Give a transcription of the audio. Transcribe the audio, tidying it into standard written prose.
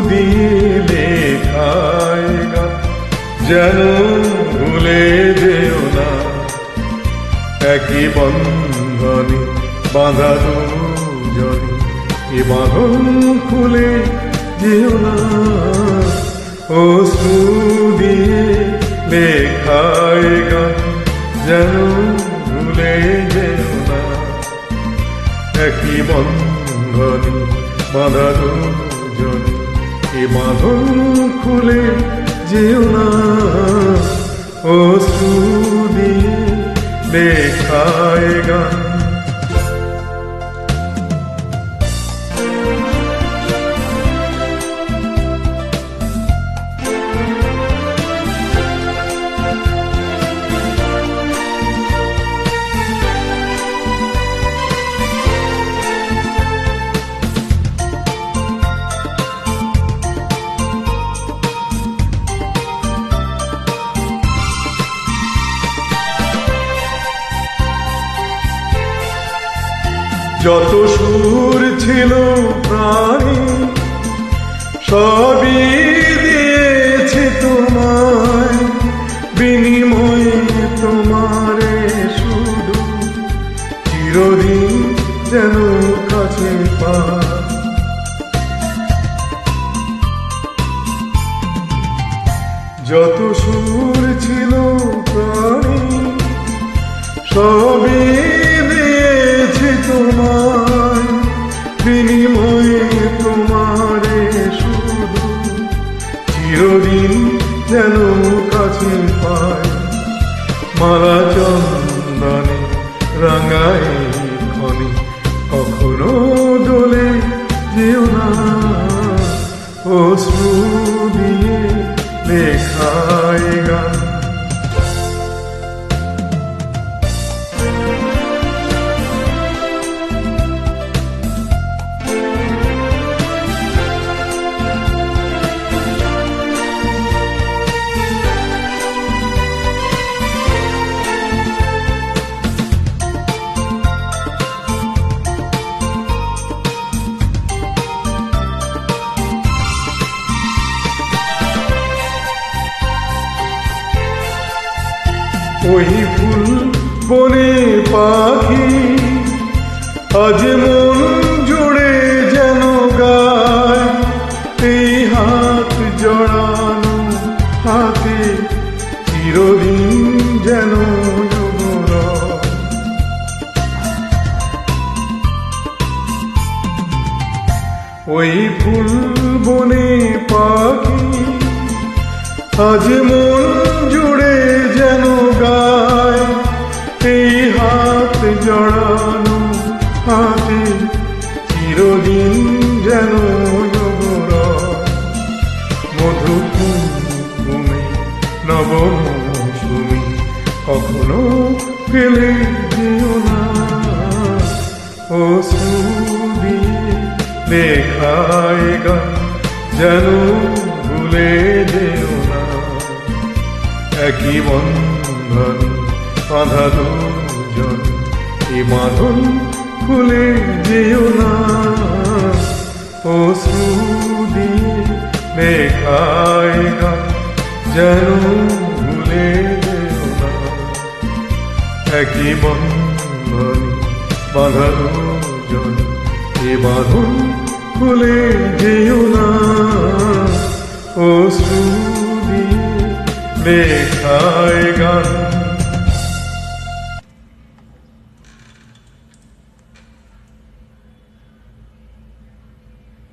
দিয়ে লেখায় গান, যেন ভুলে যেও না। একই বন্ধনে বাঁধা দুজনে, এ বাঁধন খুলে যেও না। অশ্রু দিয়ে লেখায় গান, যেন ভুলে যেও না। একই বন্ধনে বাঁধা দুজনে, এ বাঁধন খুলে যেও না। অশ্রু দিয়ে লেখায় গান। যত সুর ছিল প্রাণে, সবই দিয়েছি তোমায়। বিনিময়ে তোমারে শুধু চিরদিন যেন কাছে পাই। যত সুর ছিল প্রাণে, সবই দিয়েছি তোমায়। বিনিময়ে তোমারে শুধু চিরদিন যেন কাছে পাই। মালা চন্দনে রাঙায় ক্ষণে, কখনো দোলে যেও না। অশ্রু দিয়ে লেখায় গান। ওই ফুল বনে পাখি আজ মন জুড়ে যেন গায়। এই হাত জড়ানো হাতে চিরদিন যেন যুবরাজ। ওই ফুল বনে পাখি আজ মন জুড়ে যেন গায়। এই হাত জড়ানো হাতে চিরদিন যেন যুবরাজ। মধু কুমে নব মৌসুমি, কখনো ফেলে যেও না। অশ্রু দিয়ে লেখায় গান, যেন ভুলে যেও না। একই বন্ধন বাঁধা দুজন, এ বাঁধন খুলে যেও না। অশ্রু দিয়ে লেখায় গান, যেন ভুলে যেও না। একই বন্ধন বাঁধা দুজন, এ বাঁধন খুলে যেও না। অশ্রু দিয়ে লেখায় গান।